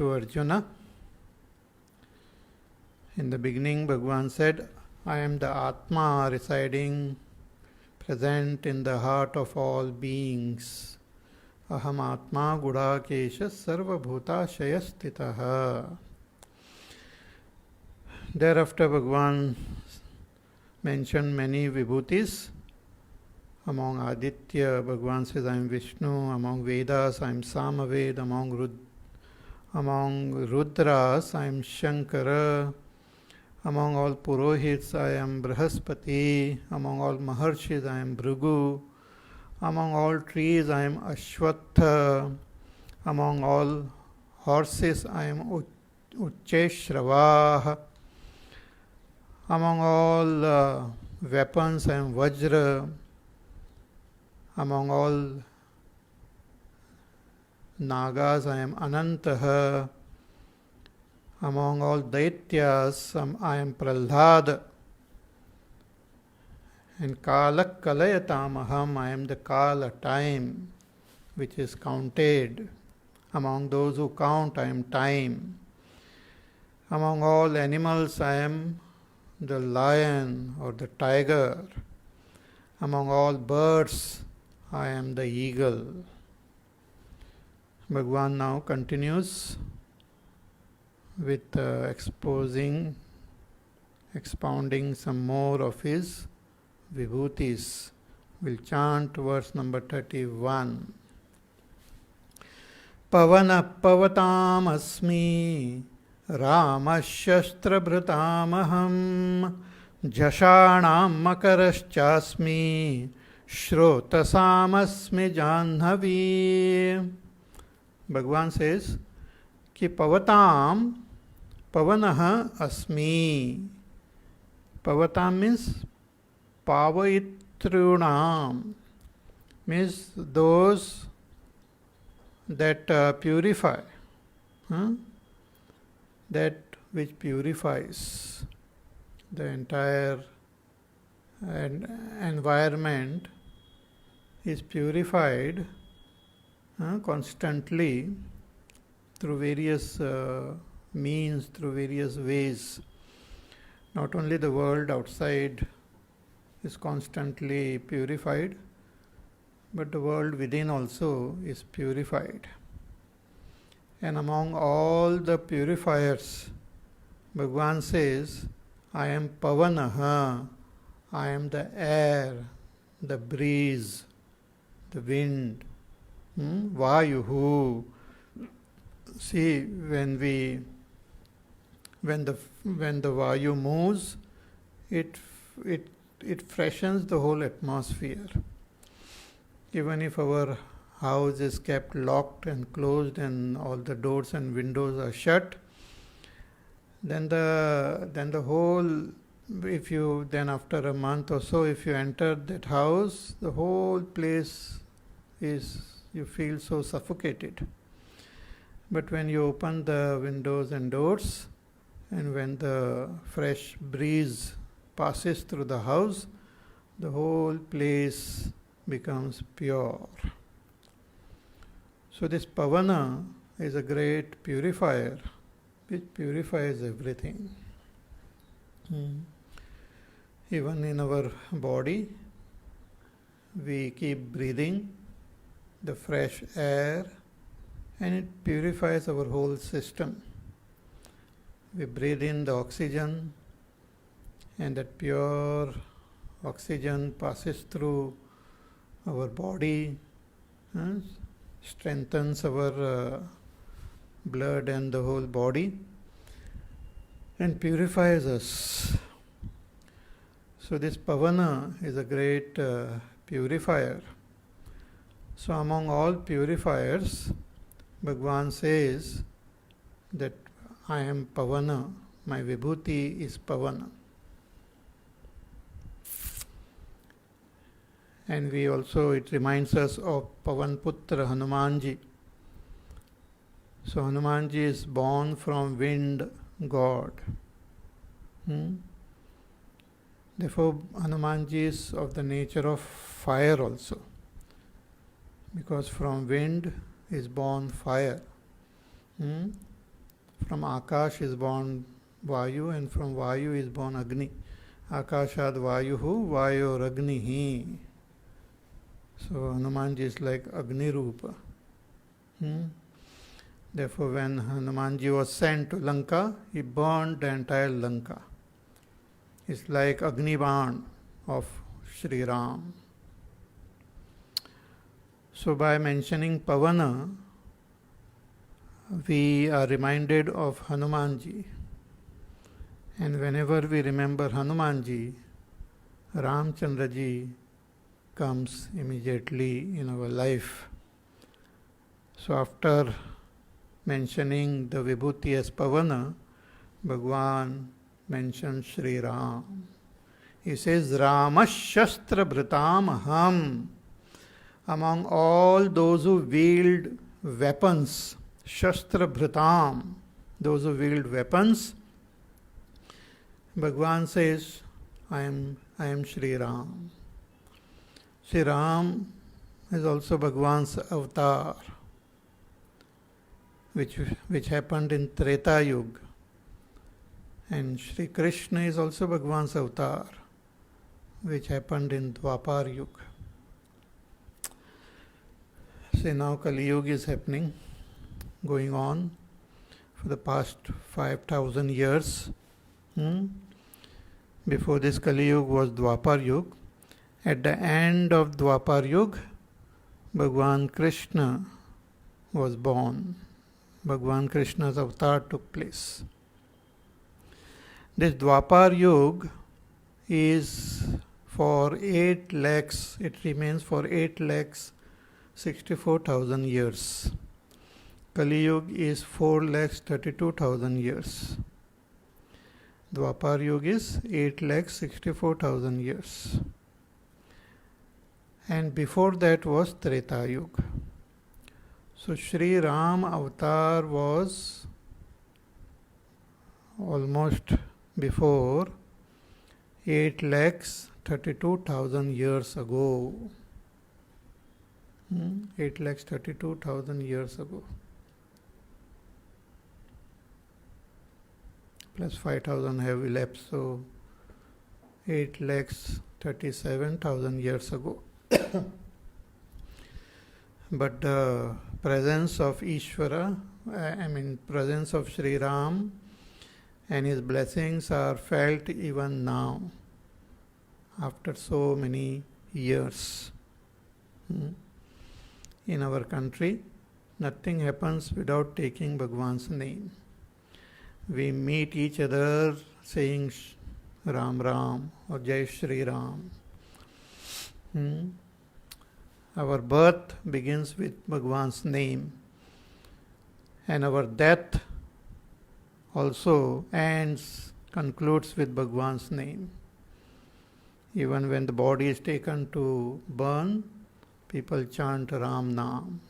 to Arjuna. In the beginning, Bhagavan said, I am the Atma residing, present in the heart of all beings. Aham Atma Gudakesha Sarva Bhuta Shayastitaha. Thereafter, Bhagavan mentioned many vibhutis. Among Aditya, Bhagavan says, I am Vishnu. Among Vedas, I am Samaved. Among Rudras, I am Shankara. Among all Purohits, I am Brahaspati. Among all Maharshis, I am Bhrigu. Among all trees, I am Ashwatha. Among all horses, I am Ucheshravah. Among all weapons, I am Vajra. Among all Nagas, I am Anantaha. Among all Daityas, I am Prahlad. And Kalak Kalayatamaham, I am the Kala, time, which is counted. Among those who count, I am time. Among all animals, I am the lion or the tiger. Among all birds, I am the eagle. Bhagavan now continues with expounding some more of his vibhutis. We'll chant verse number 31. Pavana pavatam asmi Ramashastra-bhritamaham Jashanam makaraschasmi Shrotasamasmi Janhavi. Bhagavan says कि pavatam pavanah asmi. Pavatam means pavayitrunam, means those that purify, that which purifies. The entire environment is purified constantly through various means, through various ways. Not only the world outside is constantly purified, but the world within also is purified. And among all the purifiers, Bhagavan says, I am Pavanaha, I am the air, the breeze, the wind, Vayuhu. See, when the Vayu moves, it freshens the whole atmosphere. Even if our house is kept locked and closed and all the doors and windows are shut, then the whole, then after a month or so, if you enter that house, the whole place you feel so suffocated. But when you open the windows and doors, and when the fresh breeze passes through the house, the whole place becomes pure. So this Pavana is a great purifier, which purifies everything. Even in our body, we keep breathing the fresh air, and it purifies our whole system. We breathe in the oxygen, and that pure oxygen passes through our body, strengthens our blood and the whole body, and purifies us. So this Pavana is a great purifier. So among all purifiers, Bhagavan says that I am Pavana, my Vibhuti is Pavana. And it reminds us of Pavan Putra Hanumanji. So Hanumanji is born from wind god. Therefore Hanumanji is of the nature of fire also, because from wind is born fire. from Akash is born Vayu, and from Vayu is born Agni. Akashad Vayuhu Vayoragnihi. So Hanumanji is like Agni Rupa. Therefore, when Hanumanji was sent to Lanka, he burned the entire Lanka. It's like Agniban of Sri Ram. So by mentioning Pavana, we are reminded of Hanumanji. And whenever we remember Hanumanji, Ramchandraji comes immediately in our life. So after mentioning the Vibhuti as Pavana, Bhagwan mentions Sri Ram. He says, Ramashastra Bhritam Aham. Among all those who wield weapons, Shastra Bhritam, those who wield weapons, Bhagwan says, I am Sri Ram. Sri Ram is also Bhagwan's avatar, which happened in Treta Yuga. And Sri Krishna is also Bhagwan's avatar, which happened in Dwapar Yuga. See, now Kali Yuga is happening, going on for the past 5,000 years. Before this Kali Yuga was Dwapar Yuga. At the end of Dwapar Yuga, Bhagwan Krishna was born. Bhagwan Krishna's avatar took place. This Dwapar Yuga is for 8 lakhs, it remains for 8 lakhs 64,000 years. Kali Yuga is 4 lakhs 32,000 years. Dwapar Yuga is 8 lakhs 64,000 years. And before that was Treta Yuga. So Sri Ram avatar was almost before 8 lakhs 32,000 years ago. 8 lakhs 32,000 years ago. Plus 5,000 have elapsed, so 8 lakhs 37,000 years ago. But the presence of Ishvara, presence of Sri Ram and his blessings are felt even now, after so many years. In our country, nothing happens without taking Bhagwan's name. We meet each other saying Ram Ram or Jai Shri Ram. Our birth begins with Bhagwan's name, and our death also concludes with Bhagwan's name. Even when the body is taken to burn, people chant Ram Nam,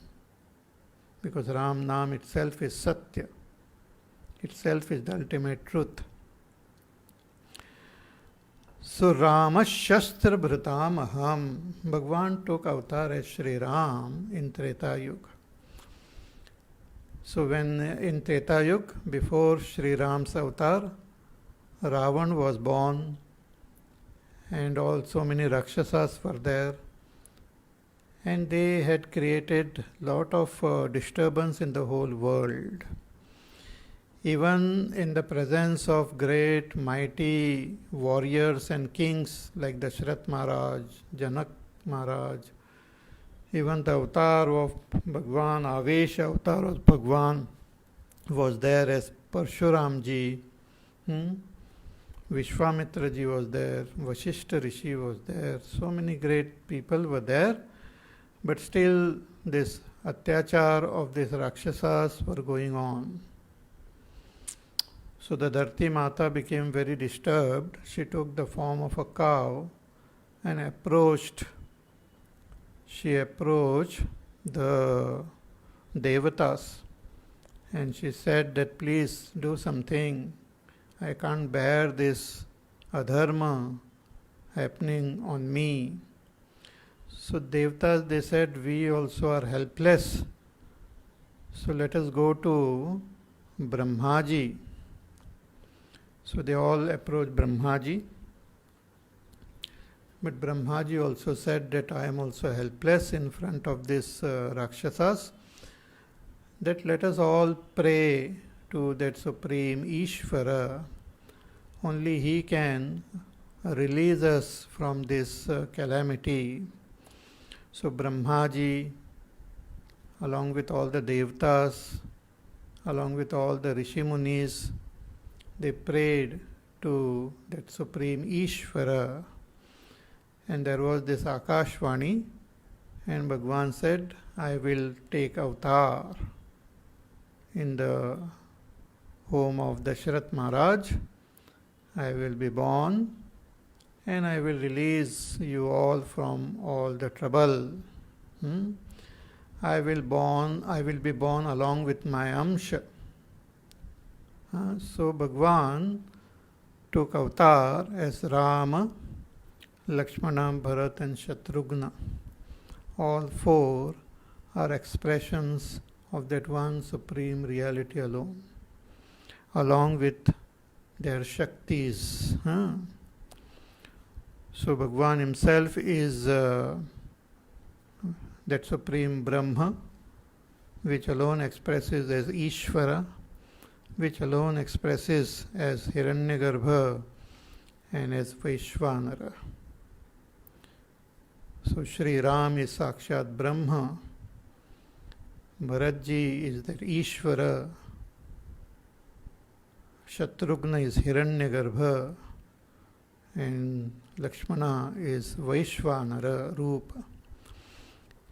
because Ram Nam itself is Satya, itself is the ultimate truth. So Rama Shastra Bhritam Aham. Bhagwan took avatar as Sri Ram in Treta Yuga. So when in Treta Yuga, before Sri Ram's avatar, Ravan was born, and also many Rakshasas were there, and they had created lot of disturbance in the whole world. Even in the presence of great mighty warriors and kings like Dashrath Maharaj, Janak Maharaj, even the avatar of Bhagwan, Avesh avatar of Bhagwan was there as Parshuramji, Vishwamitraji was there, Vashishta Rishi was there, so many great people were there, but still this atyachar of these Rakshasas were going on. So the Dharti Mata became very disturbed. She took the form of a cow and approached the Devatas, and she said that please do something. I can't bear this adharma happening on me. So Devatas, they said, we also are helpless. So let us go to Brahmaji. So they all approached Brahmaji. But Brahmaji also said that I am also helpless in front of these Rakshasas, that let us all pray to that Supreme Ishvara. Only He can release us from this calamity. So Brahmaji, along with all the Devtas, along with all the Rishi Munis, they prayed to that Supreme Ishvara. And there was this Akashvani, and Bhagwan said, I will take avatar in the home of Dashrath Maharaj. I will be born and I will release you all from all the trouble. I will be born along with my Amsha. So Bhagwan took avatar as Rama, Lakshmana, Bharat and Shatrughna. All four are expressions of that one supreme reality alone, along with their Shaktis. So Bhagwan himself is that supreme Brahma, which alone expresses as Ishvara, which alone expresses as Hiranyagarbha and as Vaishvanara. So Shri Ram is Sakshat Brahma, Bharatji is that Ishvara, Shatrughna is Hiranyagarbha, and Lakshmana is Vaishvanara Rupa.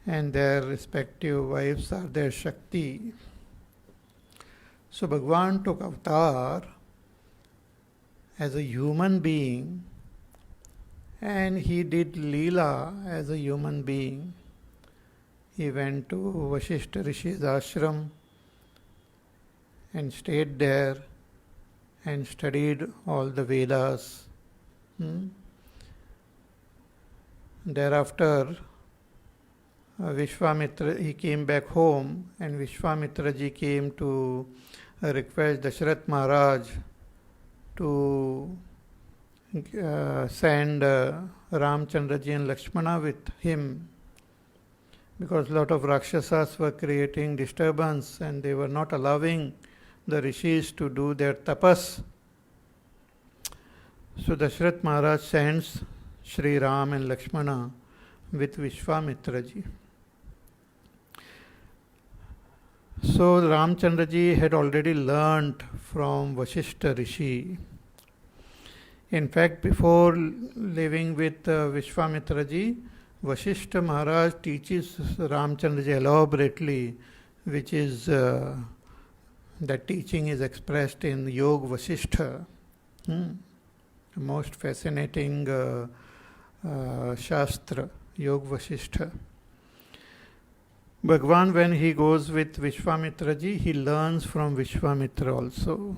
And their respective wives are their Shakti. So Bhagwan took avatar as a human being, and he did Leela as a human being. He went to Vashishta Rishi's ashram and stayed there and studied all the Vedas. Thereafter, Vishwamitra, he came back home, and Vishwamitra ji came to request Dashrath Maharaj to send Ramchandra ji and Lakshmana with him, because a lot of Rakshasas were creating disturbance and they were not allowing the rishis to do their tapas. So Dashrath Maharaj sends Shri Ram and Lakshmana with Vishwamitra ji. So Ramchandra ji had already learnt from Vashishta Rishi. In fact, before living with Vishwamitra ji, Vashishta Maharaj teaches Ramchandra ji elaborately, which is that teaching is expressed in Yog Vashishta. Most fascinating Shastra, Yog Vashishta. Bhagwan, when he goes with Vishwamitra ji, he learns from Vishwamitra also.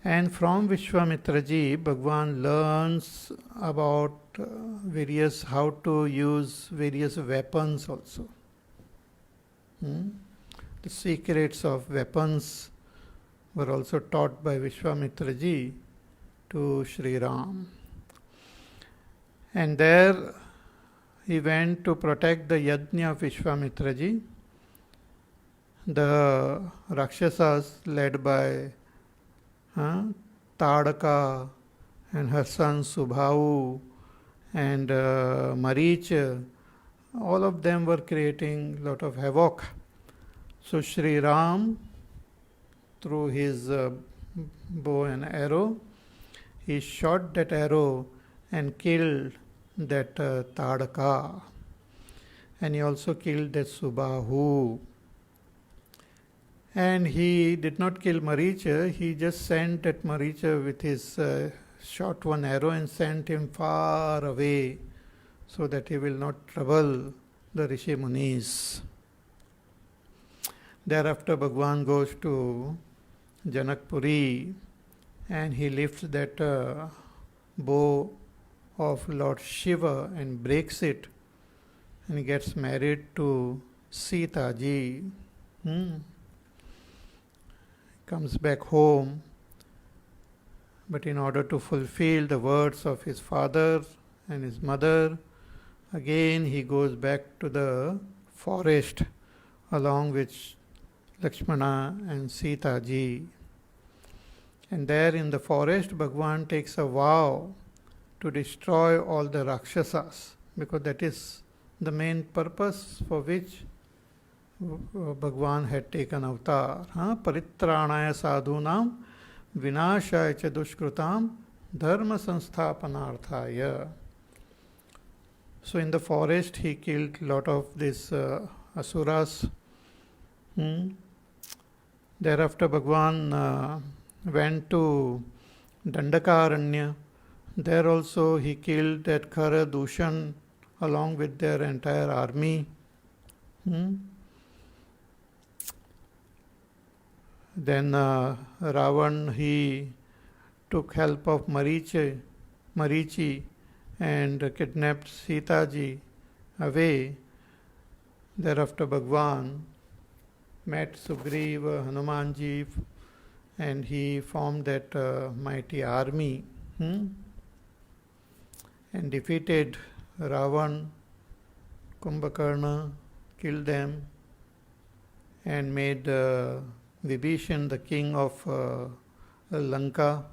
And from Vishwamitra ji, Bhagwan learns about how to use various weapons also. The secrets of weapons were also taught by Vishwamitra ji to Shri Ram. And there he went to protect the yajna of Vishwamitra ji. The Rakshasas led by Tadaka and her son Subhahu and Maricha, all of them were creating a lot of havoc. So Shri Ram, through his bow and arrow, he shot that arrow and killed that Tadaka, and he also killed that Subhahu. And he did not kill Maricha, he just sent that Maricha with his shot one arrow and sent him far away so that he will not trouble the Rishi Munis. Thereafter Bhagwan goes to Janakpuri and he lifts that bow of Lord Shiva and breaks it, and he gets married to Sita ji. comes back home, but in order to fulfill the words of his father and his mother, again he goes back to the forest along with Lakshmana and Sita ji. And there in the forest, Bhagwan takes a vow to destroy all the Rakshasas, because that is the main purpose for which Bhagwan had taken avatar. Paritranaya sadhunam vinashaya cha dushkrutam dharma sansthapanarthaya. So in the forest he killed a lot of these asuras. Thereafter Bhagwan went to Dandakaranya. There also he killed that Khara Dushan along with their entire army. Then Ravan, he took help of Marichi and kidnapped Sita ji away. Thereafter Bhagwan met Sugriva, Hanumanji, and he formed that mighty army and defeated Ravan, Kumbhakarna, killed them, and made Vibhishan the king of Lanka,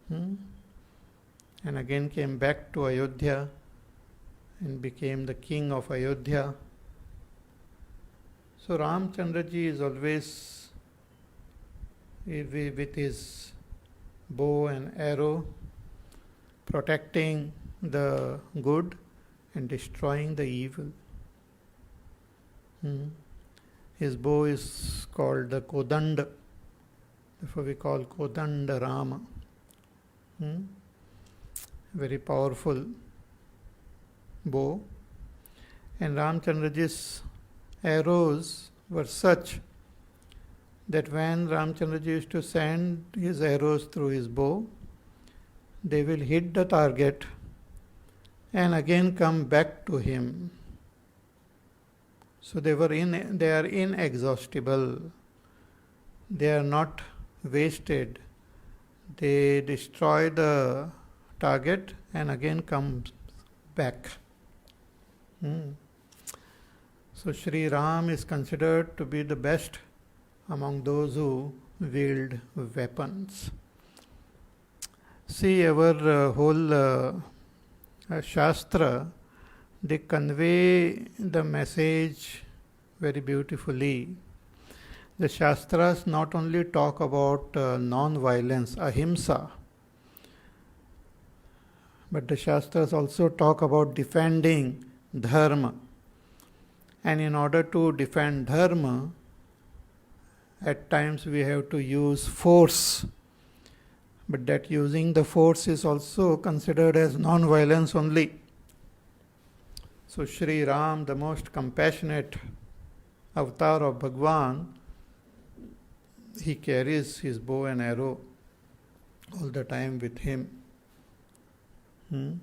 and again came back to Ayodhya and became the king of Ayodhya. So Ramchandra ji is always with his bow and arrow, protecting the good and destroying the evil. His bow is called the Kodanda, therefore we call Kodanda Rama. Very powerful bow. And Ramchandraji's arrows were such that when Ramchandraji used to send his arrows through his bow, they will hit the target and again come back to him. So they are inexhaustible. They are not wasted. They destroy the target and again comes back. So Sri Ram is considered to be the best among those who wield weapons. See, our whole Shastra, they convey the message very beautifully. The Shastras not only talk about non-violence, ahimsa, but the Shastras also talk about defending dharma. And in order to defend dharma, at times we have to use force. But that using the force is also considered as non-violence only. So Sri Ram, the most compassionate avatar of Bhagwan, he carries his bow and arrow all the time with him, and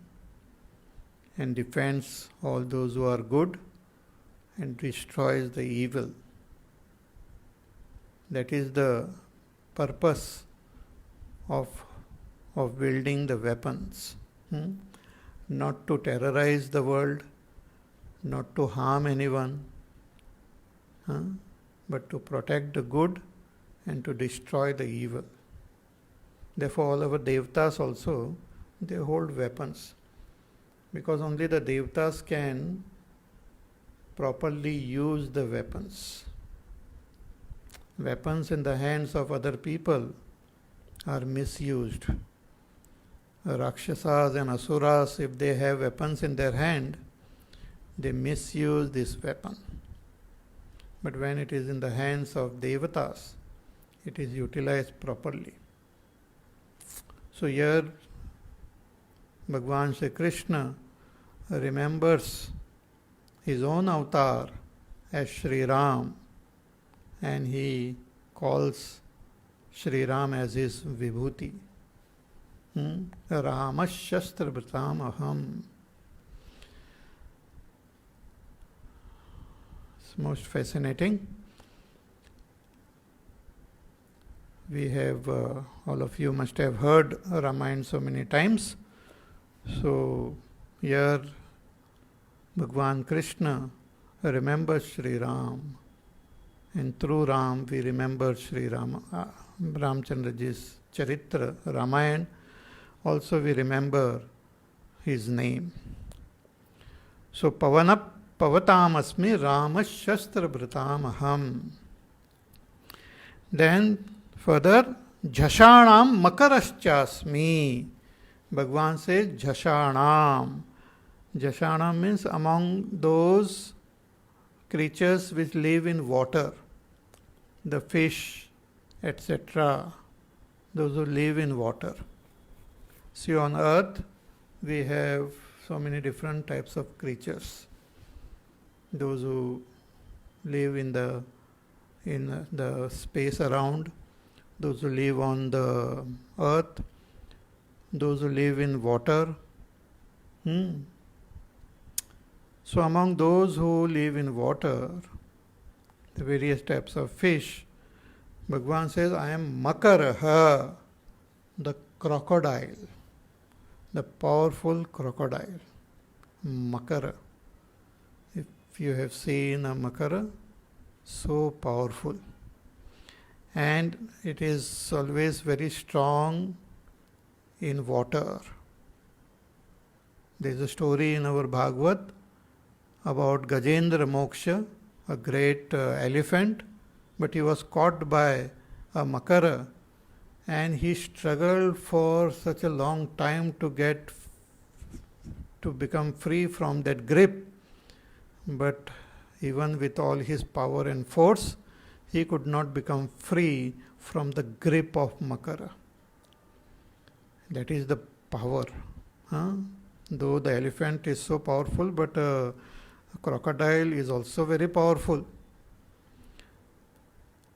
defends all those who are good and destroys the evil. That is the purpose of wielding the weapons. Not to terrorize the world, not to harm anyone, but to protect the good and to destroy the evil. Therefore all our devatas also, they hold weapons, because only the devatas can properly use the weapons. Weapons in the hands of other people are misused. Rakshasas and Asuras, if they have weapons in their hand, they misuse this weapon. But when it is in the hands of Devatas, it is utilized properly. So here, Bhagwan Shri Krishna remembers his own avatar as Sri Ram, and he calls Sri Ram as his Vibhuti. Ramashastra Vratam Aham. It's most fascinating. we have, all of you must have heard Ramayana so many times. So here Bhagwan Krishna remembers Sri Ram, and through Ram we remember Sri Rama, Ramchandraji's Charitra, Ramayana. Also we remember his name. So Pavatam asmi Rama Shastra Bhritam aham. Then further, Jhashanam Makaraschasmi. Bhagwan says Jhashanam. Jhashanam means among those creatures which live in water, the fish, etc., those who live in water. See, on earth we have so many different types of creatures. Those who live in the space around, those who live on the earth, those who live in water. So among those who live in water, the various types of fish, Bhagwan says, I am Makaraha, the crocodile, the powerful crocodile. Makara. If you have seen a Makara, so powerful. And it is always very strong in water. There is a story in our Bhagavad about Gajendra Moksha, a great elephant, but he was caught by a Makara, and he struggled for such a long time to become free from that grip. But even with all his power and force, he could not become free from the grip of Makara. That is the power. Though the elephant is so powerful, but a crocodile is also very powerful.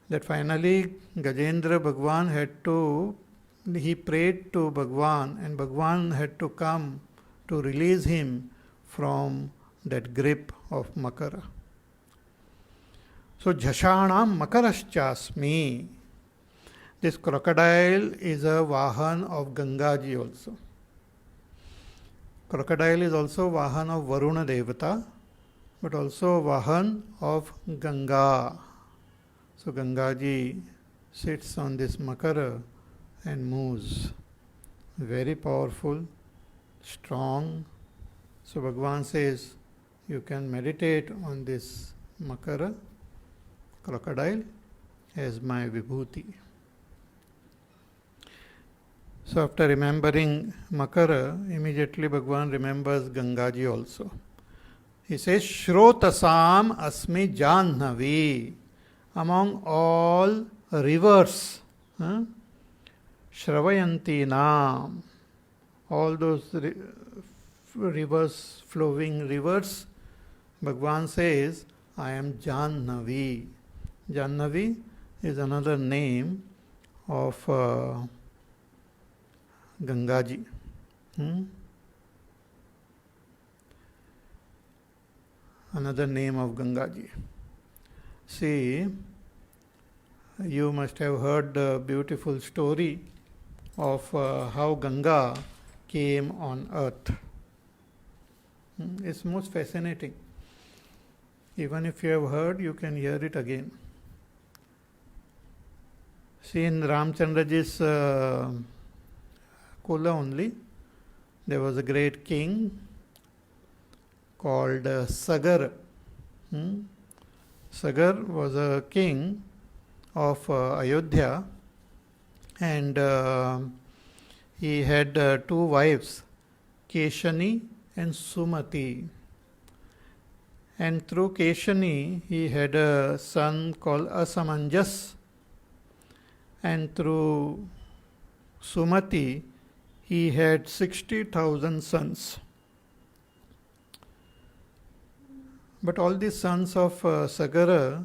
That finally Gajendra Bhagwan he prayed to Bhagwan, and Bhagwan had to come to release him from that grip of Makara. So Jhashanam Makaraschasmi. This crocodile is a Vahan of Gangaji also. Crocodile is also Vahan of Varuna Devata, but also Vahan of Ganga. So Gangaji sits on this Makara and moves. Very powerful, strong. So Bhagwan says, you can meditate on this Makara, crocodile, as my Vibhuti. So after remembering Makara, immediately Bhagwan remembers Gangaji also. He says, Shrotasam asmi Janhavi. Among all rivers, Shravayanti Nam, all those rivers, flowing rivers, Bhagwan says, I am Janhavi. Janhavi is another name of Gangaji. Another name of Gangaji. See, you must have heard the beautiful story of how Ganga came on earth. It's most fascinating. Even if you have heard, you can hear it again. See, in Ramchandraji's Kula only, there was a great king called Sagar. Sagar was a king of Ayodhya, and he had two wives, Keshani and Sumati. And through Keshani, he had a son called Asamanjas, and through Sumati, he had 60,000 sons. But all these sons of Sagara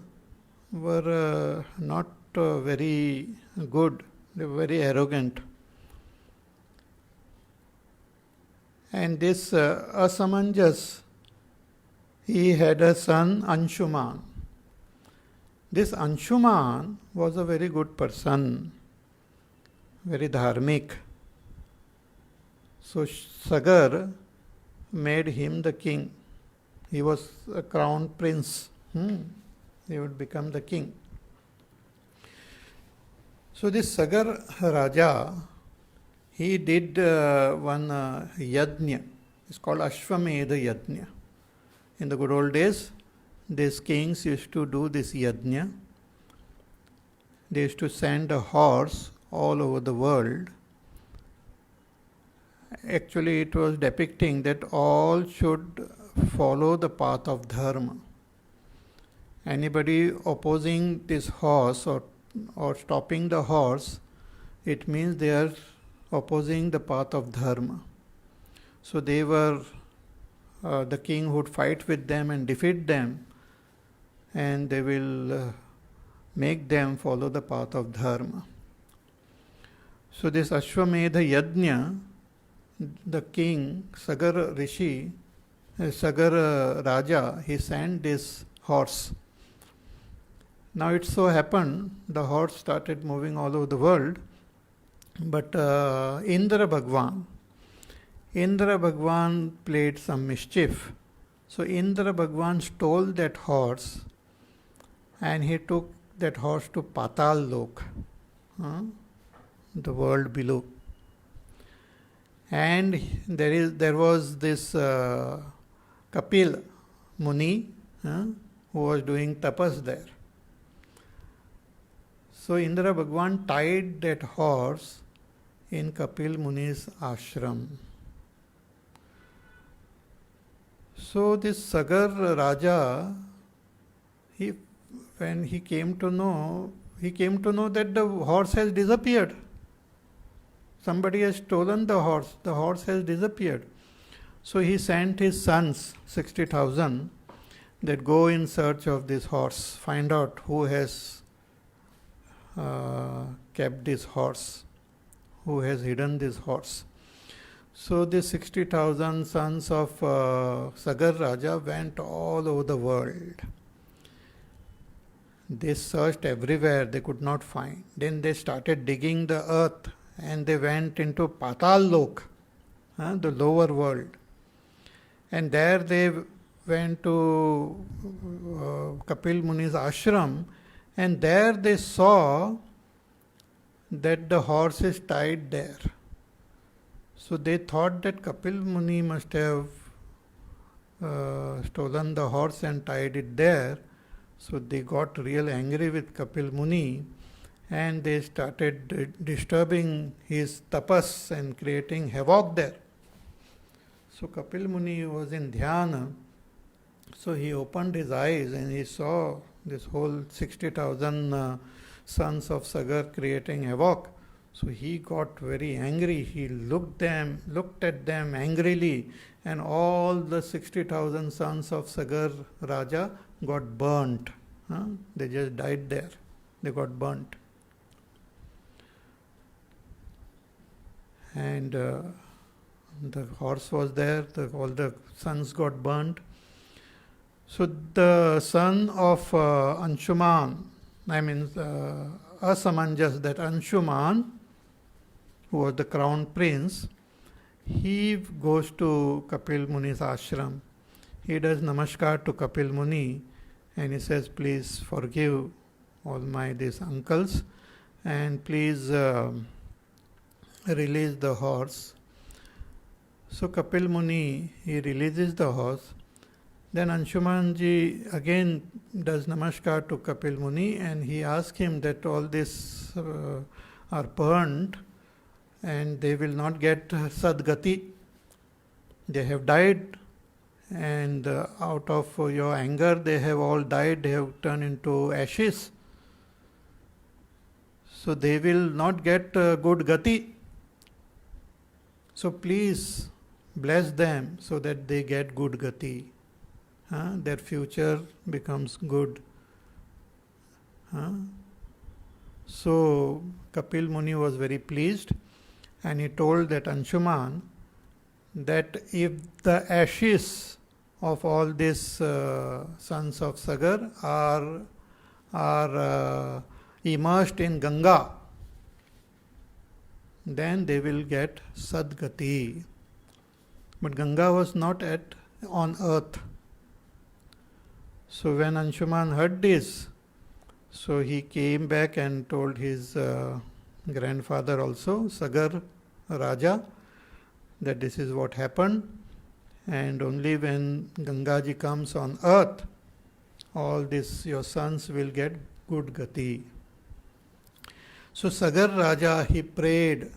were not very good. They were very arrogant. And this Asamanjas, he had a son Anshuman. This Anshuman was a very good person. very dharmic. So Sagar made him the king. He was a crown prince. He would become the king. So this Sagar Raja, he did one yajna. It's called Ashwamedha Yajna. In the good old days, these kings used to do this yajna. They used to send a horse all over the world. Actually, it was depicting that all should follow the path of dharma. Anybody opposing this horse or stopping the horse, it means they are opposing the path of dharma. So they were, the king would fight with them and defeat them, and they will make them follow the path of dharma. So this Ashwamedha Yajna, the king, Sagar Rishi, Sagar Raja, he sent this horse. Now it so happened the horse started moving all over the world, but Indra Bhagwan played some mischief. So Indra Bhagwan stole that horse and he took that horse to Patal Lok, the world below. And there was this Kapil Muni who was doing tapas there. So Indra Bhagwan tied that horse in Kapil Muni's ashram. So this Sagar Raja, when he came to know that the horse has disappeared. Somebody has stolen the horse has disappeared. So he sent his sons, 60,000, that go in search of this horse, find out who has kept this horse, who has hidden this horse. So the 60,000 sons of Sagar Raja went all over the world. They searched everywhere, they could not find. Then they started digging the earth and they went into Patal Lok, the lower world. And there they went to Kapil Muni's ashram, and there they saw that the horse is tied there. So they thought that Kapil Muni must have stolen the horse and tied it there. So they got real angry with Kapil Muni and they started disturbing his tapas and creating havoc there. So Kapil Muni was in dhyana. So he opened his eyes and he saw this whole 60,000 sons of Sagar creating havoc. So he got very angry. He looked at them angrily, and all the 60,000 sons of Sagar Raja got burnt. They just died there. They got burnt. And the horse was there. All the sons got burnt. So the son of Anshuman, Asamanjas, that Anshuman, who was the crown prince, he goes to Kapil Muni's ashram. He does namaskar to Kapil Muni and he says, please forgive all these uncles and please release the horse. So Kapil Muni, he releases the horse. Then Anshumanji again does namaskar to Kapil Muni and he asks him that all this are burnt and they will not get sadgati. They have died and out of your anger they have all died, they have turned into ashes. So they will not get good gati. So please bless them so that they get good gati. Their future becomes good. So Kapil Muni was very pleased and he told that Anshuman that if the ashes of all these sons of Sagar are immersed in Ganga, then they will get Sadgati. But Ganga was not on earth. So when Anshuman heard this, so he came back and told his grandfather also, Sagar Raja, that this is what happened, and only when Gangaji comes on earth, all this your sons will get good gati. So Sagar Raja, he prayed,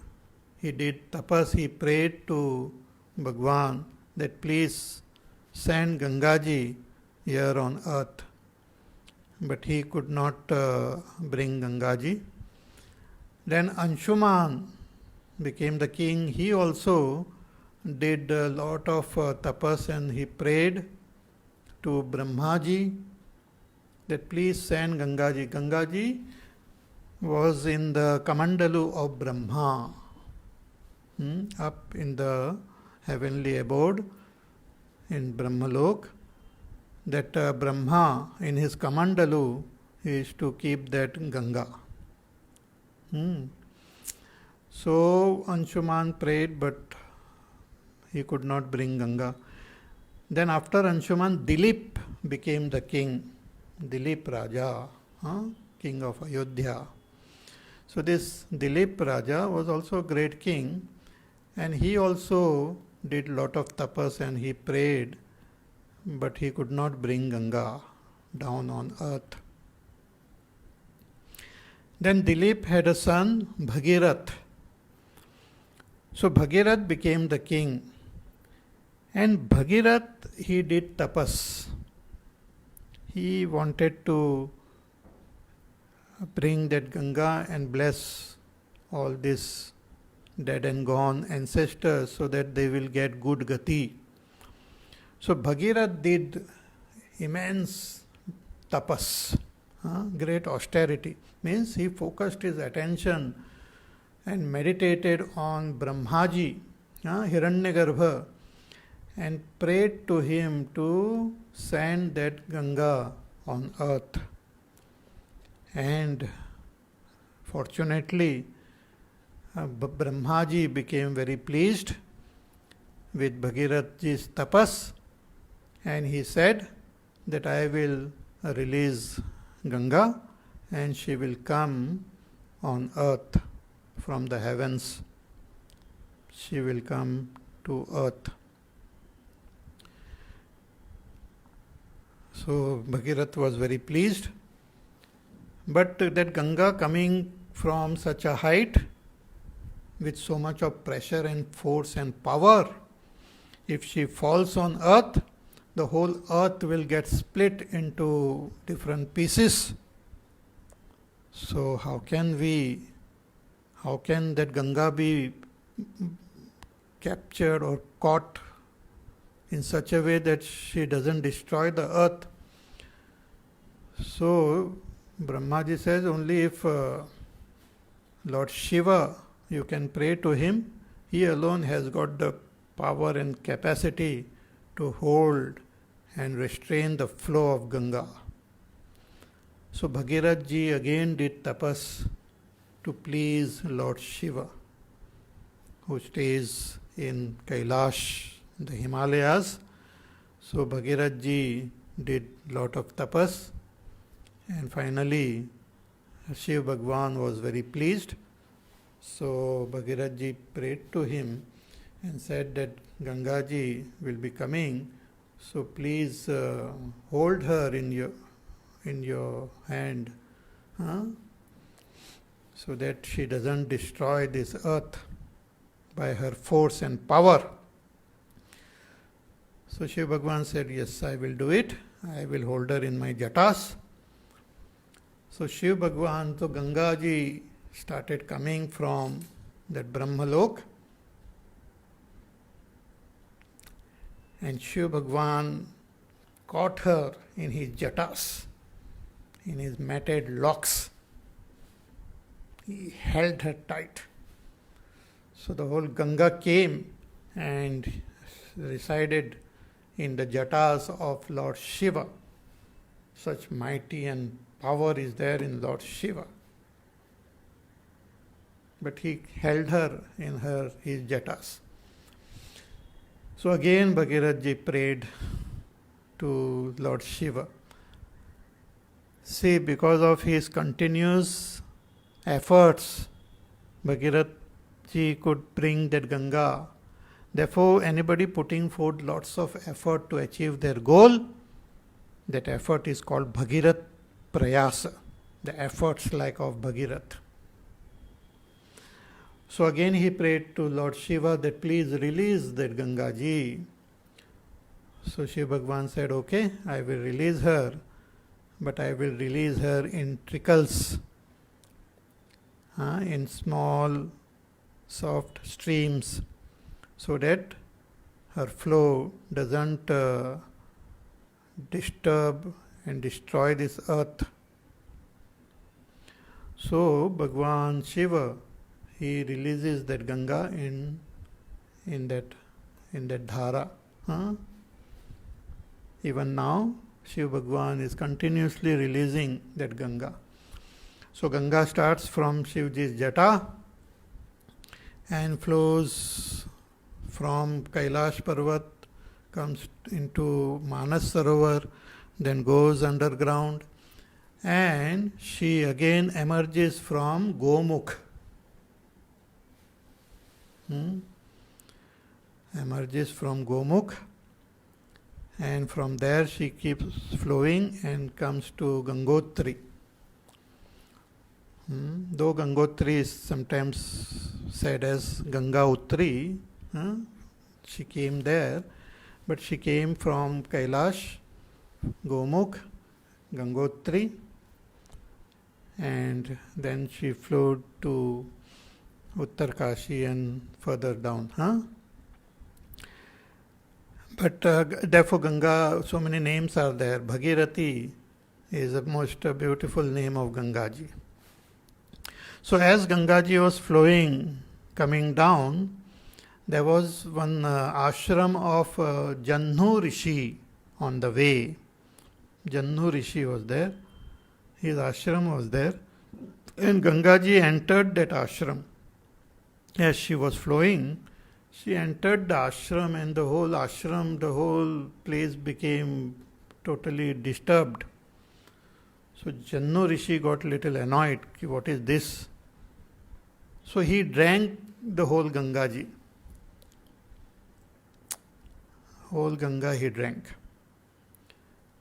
he did tapas, he prayed to Bhagwan that please send Gangaji here on earth. But he could not bring Gangaji. Then Anshuman became the king. He also did a lot of tapas and he prayed to Brahmaji that please send Gangaji. Gangaji was in the Kamandalu of Brahma, up in the heavenly abode in Brahmalok. That Brahma in his Kamandalu is to keep that Ganga. So Anshuman prayed, but he could not bring Ganga. Then after Anshuman, Dilip became the king. Dilip Raja, king of Ayodhya. So this Dilip Raja was also a great king, and he also did lot of tapas and he prayed, but he could not bring Ganga down on earth. Then Dilip had a son, Bhagirath. So Bhagirath became the king. And Bhagirath, he did tapas. He wanted to bring that Ganga and bless all these dead and gone ancestors so that they will get good gati. So Bhagirath did immense tapas, great austerity. Means he focused his attention and meditated on Brahmaji, Hiranyagarbha, and prayed to him to send that Ganga on earth. And fortunately, Brahmaji became very pleased with Bhagirathji's tapas, and he said that I will release Ganga and she will come on earth from the heavens. She will come to earth. So Bhagirath was very pleased. But that Ganga coming from such a height with so much of pressure and force and power, if she falls on earth, the whole earth will get split into different pieces. So how can that Ganga be captured or caught in such a way that she doesn't destroy the earth? So Brahmaji says only if Lord Shiva, you can pray to him, he alone has got the power and capacity to hold and restrain the flow of Ganga. So Bhagirath ji again did tapas to please Lord Shiva, who stays in Kailash, the Himalayas. So Bhagirath ji did lot of tapas, and finally Shiv Bhagwan was very pleased. So Bhagirath ji prayed to him and said that Ganga ji will be coming, so please hold her in your hand, so that she doesn't destroy this earth by her force and power. So Shiv Bhagwan said, yes, I will do it. I will hold her in my jatas. So Shiv Bhagwan, so Ganga ji started coming from that Brahmalok, and Shiv Bhagwan caught her in his jatas, in his matted locks. He held her tight. So the whole Ganga came and resided in the jatas of Lord Shiva. Such mighty and power is there in Lord Shiva. but he held her in his jatas. So again Bhagirath ji prayed to Lord Shiva. See, because of his continuous efforts, Bhagirath ji could bring that Ganga. Therefore, anybody putting forth lots of effort to achieve their goal, that effort is called Bhagirath Prayasa, the efforts like of Bhagirath. So again he prayed to Lord Shiva that please release that Ganga ji. So Shiva Bhagwan said, okay, I will release her, but I will release her in trickles, in small, soft streams, so that her flow doesn't disturb and destroy this earth. So Bhagwan Shiva, he releases that Ganga in that dhara. Even now, Shiva Bhagwan is continuously releasing that Ganga. So Ganga starts from Shivji's jata and flows from Kailash Parvat, comes into Manas Sarovar, then goes underground, and she again emerges from Gomukh. Emerges from Gomukh, and from there she keeps flowing and comes to Gangotri. Though Gangotri is sometimes said as Ganga Utri, she came there, but she came from Kailash, Gomukh, Gangotri, and then she flowed to Uttarkashi and further down. But therefore Ganga, so many names are there. Bhagirathi is the most beautiful name of Gangaji. So as Gangaji was flowing, coming down, there was one ashram of Janhu Rishi on the way. Janhu Rishi was there. His ashram was there. And Gangaji entered that ashram. As she was flowing, she entered the ashram, and the whole place became totally disturbed. So Janhu Rishi got a little annoyed. What is this? So he drank the whole Gangaji. Whole Ganga he drank.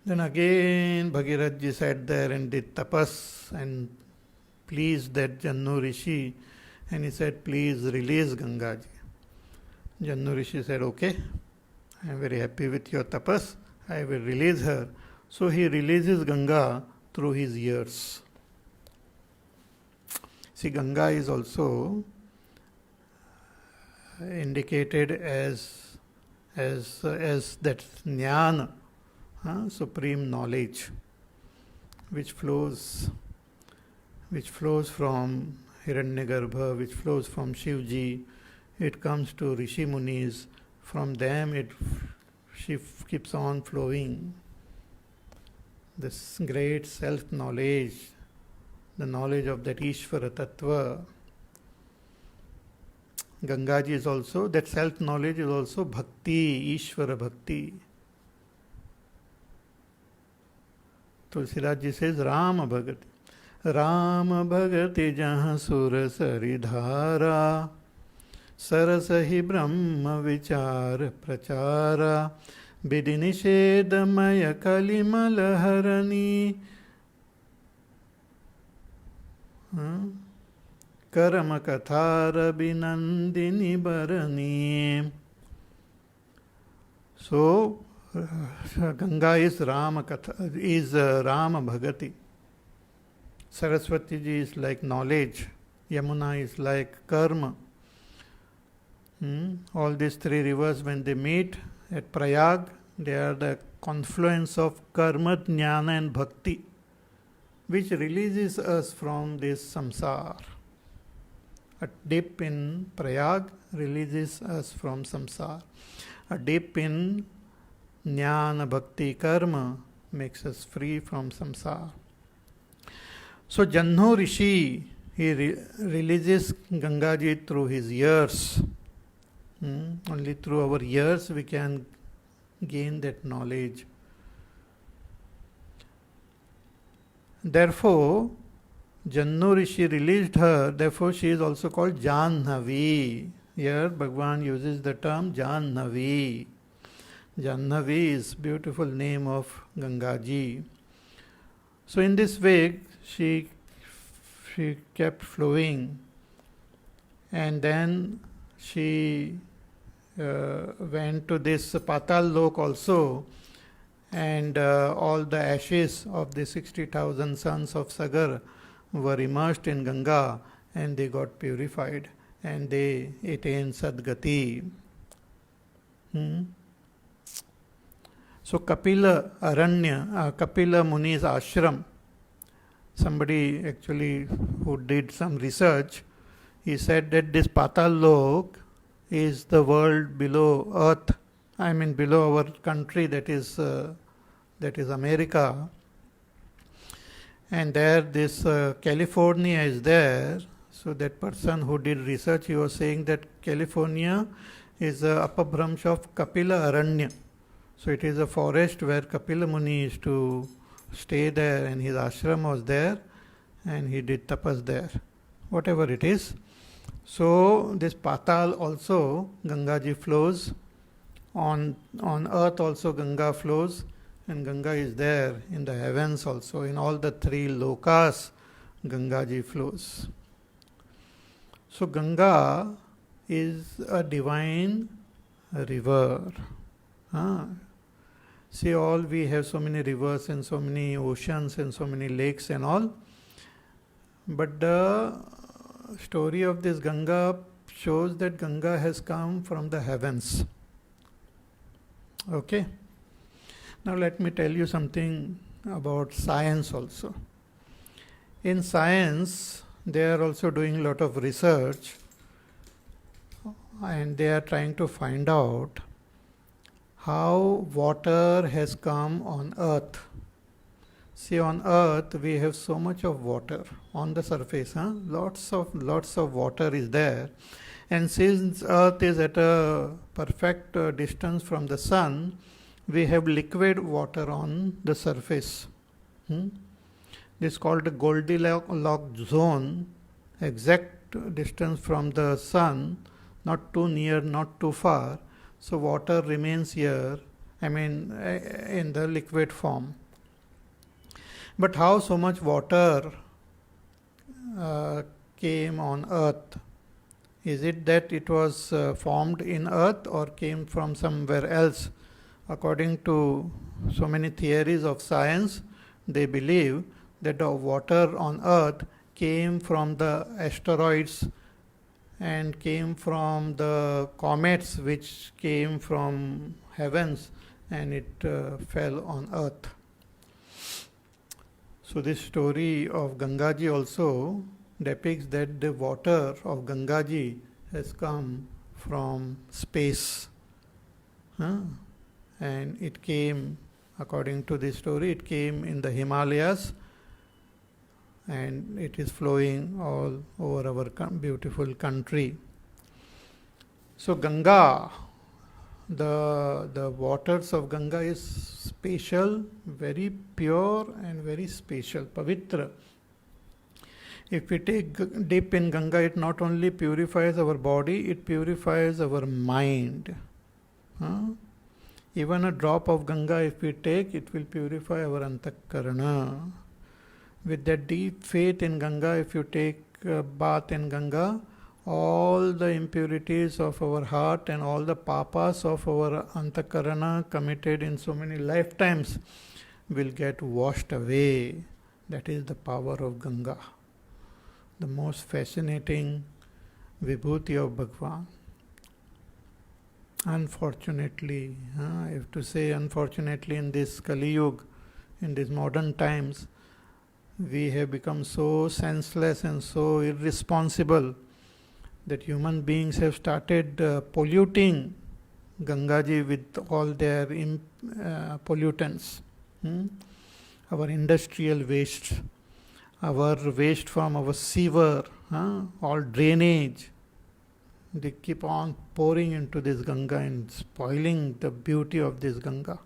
Then again Bhagirath ji sat there and did tapas and pleased that Janhu Rishi, and he said, please release Gangaji. Janhu Rishi said, okay, I am very happy with your tapas, I will release her. So he releases Ganga through his ears. See, Ganga is also indicated as that jnana, supreme knowledge, which flows from Hiranyagarbha, which flows from Shivji. It comes to Rishi Munis. From them she keeps on flowing. This great self-knowledge, the knowledge of that Ishvara Tattva. Gangaji is also, that self-knowledge is also bhakti, Ishvara bhakti. Tulsidas ji says, Rama Bhagati. Rama Bhagati jahan sur saridhara, Sarasahi Brahma Vichar Prachara, Vidhi Nishedamaya Kalimalaharani, Karama Kathara Binandini Bharani. So, Ganga is Rama Bhagati. Saraswati ji is like knowledge. Yamuna is like karma. All these three rivers, when they meet at Prayag, they are the confluence of karma, jnana and bhakti, which releases us from this samsara. A dip in Prayag releases us from samsara. A dip in jnana, bhakti, karma makes us free from samsara. So Janhu Rishi he releases Gangaji through his ears. Only through our ears we can gain that knowledge. Therefore, Jannu Rishi released her, therefore she is also called Janhavi. Here Bhagwan uses the term Janhavi. Janhavi is beautiful name of Gangaji. So in this way she kept flowing, and then she went to this Patal Lok also, and all the ashes of the 60,000 sons of Sagar were immersed in Ganga, and they got purified and they attained Sadgati. So Kapila Aranya, Kapila Muni's ashram, somebody actually who did some research, he said that this Patal Lok is the world below earth, I mean below our country, that is America. And there this California is there. So that person who did research, he was saying that California is a Apabhramsh of Kapila Aranya. So it is a forest where Kapila Muni used to stay there, and his ashram was there, and he did tapas there, whatever it is. So this Patal also, Gangaji flows. On earth also Ganga flows, and Ganga is there in the heavens also. In all the three lokas, Gangaji flows. So Ganga is a divine river. See, all we have so many rivers and so many oceans and so many lakes and all. But the story of this Ganga shows that Ganga has come from the heavens. Okay. Now let me tell you something about science also. In science, they are also doing a lot of research, and they are trying to find out how water has come on earth. See, on earth we have so much of water on the surface, lots of water is there, and since earth is at a perfect distance from the sun, we have liquid water on the surface. This is called the Goldilocks zone, exact distance from the sun, not too near, not too far. So water remains here, in the liquid form. But how so much water came on earth? Is it that it was formed in earth or came from somewhere else? According to so many theories of science, they believe that the water on earth came from the asteroids and came from the comets which came from heavens, and it fell on earth. So this story of Gangaji also depicts that the water of Gangaji has come from space. And it came, according to this story, it came in the Himalayas, and it is flowing all over our beautiful country. So Ganga, the waters of Ganga is special, very pure and very special, pavitra. If we take dip in Ganga, it not only purifies our body, it purifies our mind. Even a drop of Ganga if we take, it will purify our antakarana. With that deep faith in Ganga, if you take a bath in Ganga, all the impurities of our heart and all the papas of our antakarana committed in so many lifetimes will get washed away. That is the power of Ganga. The most fascinating vibhuti of Bhagwan. Unfortunately, I have to say unfortunately, in this Kali Yuga, in these modern times, we have become so senseless and so irresponsible that human beings have started polluting Gangaji with all their pollutants, our industrial waste, our waste from our sewer, all drainage, they keep on pouring into this Ganga and spoiling the beauty of this Ganga.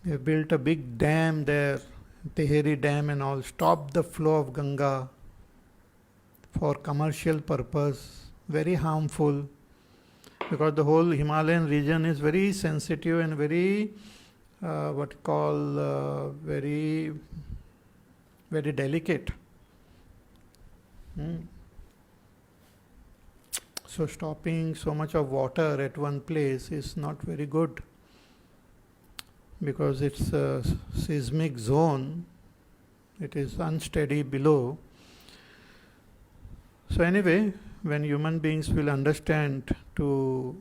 They have built a big dam there, Tehri Dam and all, stop the flow of Ganga for commercial purpose, very harmful, because the whole Himalayan region is very sensitive and very very very delicate. So stopping so much of water at one place is not very good, because it's a seismic zone, it is unsteady below. So anyway, when human beings will understand to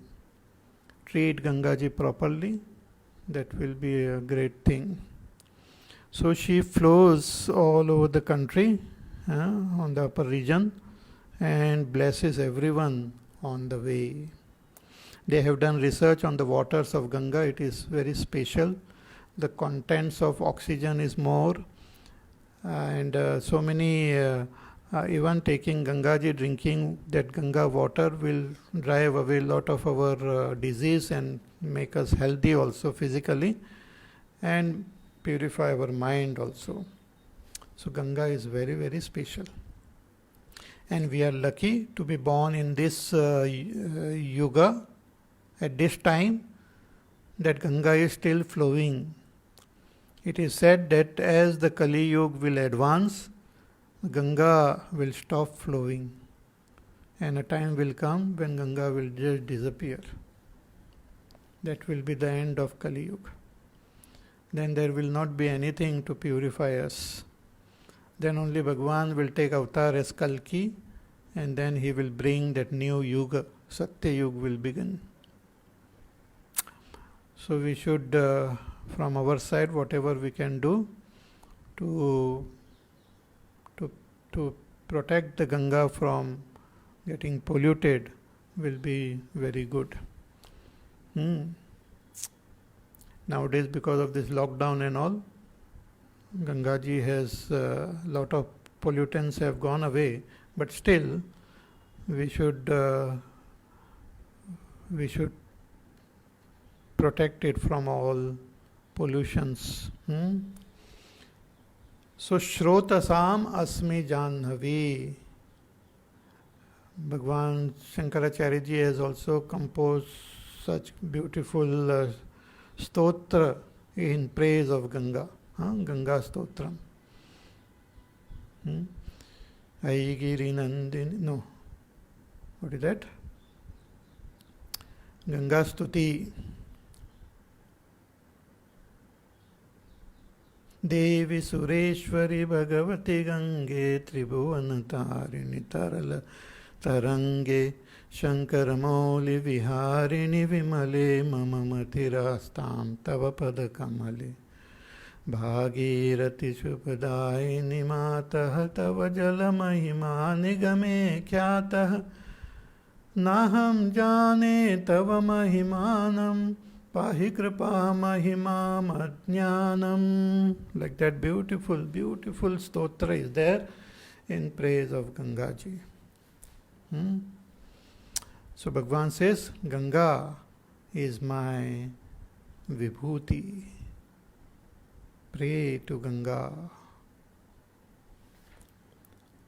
treat Gangaji properly, that will be a great thing. So she flows all over the country, on the upper region, and blesses everyone on the way. They have done research on the waters of Ganga. It is very special. The contents of oxygen is more, and so many, even taking Gangaji, drinking that Ganga water will drive away a lot of our disease and make us healthy also physically, and purify our mind also. So Ganga is very, very special. And we are lucky to be born in this yuga, at this time, that Ganga is still flowing. It is said that as the Kali Yuga will advance, Ganga will stop flowing, and a time will come when Ganga will just disappear. That will be the end of Kali Yuga. Then there will not be anything to purify us. Then only Bhagwan will take avatar as Kalki, and then he will bring that new Yuga, Satya Yuga will begin. So we should, from our side, whatever we can do to protect the Ganga from getting polluted will be very good. Nowadays, because of this lockdown and all, Gangaji has a lot of pollutants have gone away, but still we should protect it from all pollutions. So Shrotasam Asmi Janhavi. Bhagwan Shankaracharya ji has also composed such beautiful stotra in praise of Ganga. Ganga Stotram. Aigiri Nandini. No. What is that? Ganga Stuti. Devi Sureshwari Bhagavati Gange Tribhuvan Tarini Tarala Tarange Shankaramouli Viharini Vimale Mama Matirastam Tava Padakamale Bhagirati Shubhadayini Matah Tava Jala Mahima Nigame Khyatah Naham Jane Tava Mahimanam Pahi Kripa Mahima Madnyanam. Like that beautiful stotra is there in praise of Gangaji. So Bhagwan says, Ganga is my vibhuti. Pray to Ganga.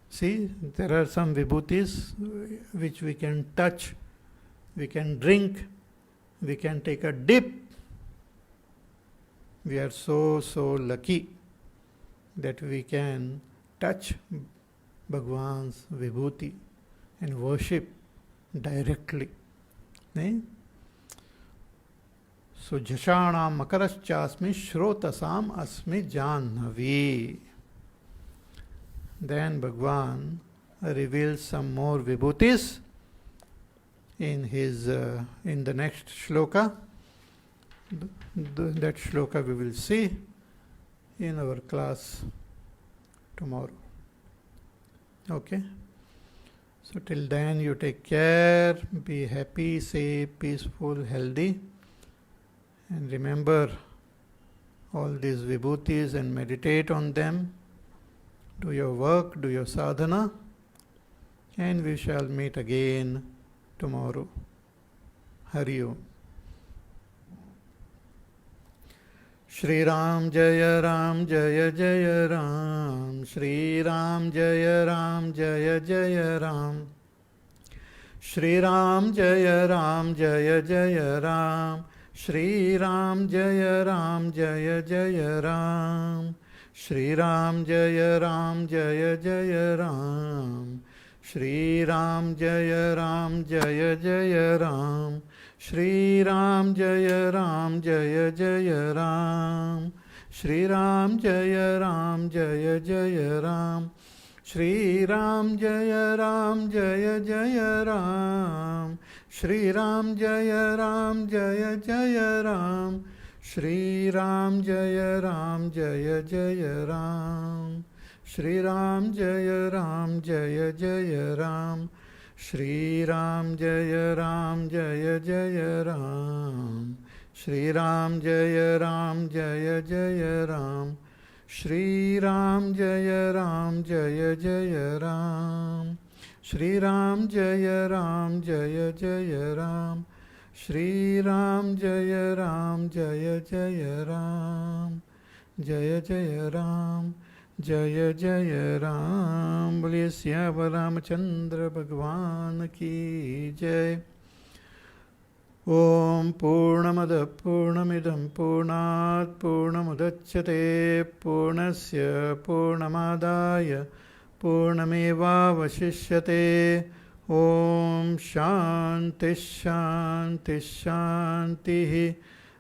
See, there are some vibhutis which we can touch, we can drink, we can take a dip. We are so lucky that we can touch Bhagwan's vibhuti and worship directly. So Jashanam Makaraschasmi Shrotasam Asmi Janhavi. Then Bhagwan reveals some more vibhutis in his in the next shloka. That shloka we will see in our class tomorrow. Okay? So till then you take care, be happy, safe, peaceful, healthy, and remember all these vibhutis and meditate on them. Do your work, do your sadhana, and we shall meet again tomorrow. Hari Om. Shri Ram Jaya Ram Jaya Jaya Ram. Shri Ram Jaya Ram Jaya Jaya Ram. Shri Ram Jaya Ram Jaya Jaya Ram. Shri Ram Jaya Ram Jaya Jaya Ram. Shri Ram Jaya Ram Jaya Jaya Ram. Shri Ram Jaya Ram Jaya Jaya Ram. Shri Ram Jaya Ram Jaya Jaya Ram. Shri Ram Jaya Ram Jaya Jaya Ram. Shri Ram Jaya Ram Jaya Jaya Ram. Shri Ram Jaya Ram Jaya Jaya Ram. Shri Ram Jaya Ram Jaya Jaya Ram. Shri Ram Jaya Ram Jaya Jaya Ram. Shri Ram Jaya Ram Jaya Jaya Ram. Shri Ram Jaya Ram Jaya Jaya Ram. Shri Ram Jaya Ram Jaya Jaya Ram. Shri Ram Jaya Ram Jaya Jaya Ram. Shri Ram Jaya Ram Jaya Jaya Ram. Jaya Jaya Ram. जय जय राम। बोलिए सियावर रामचंद्र भगवान की जय। ओम पूर्णमद पूर्णमिदं पूर्णात् पूर्णमुदच्यते पूर्णस्य पूर्णमादाय पूर्णमेवावशिष्यते। ओम शांति शांति शांतिः।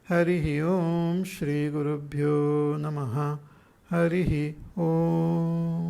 हरिः ओम श्री गुरुभ्यो नमः। हरिः ओम।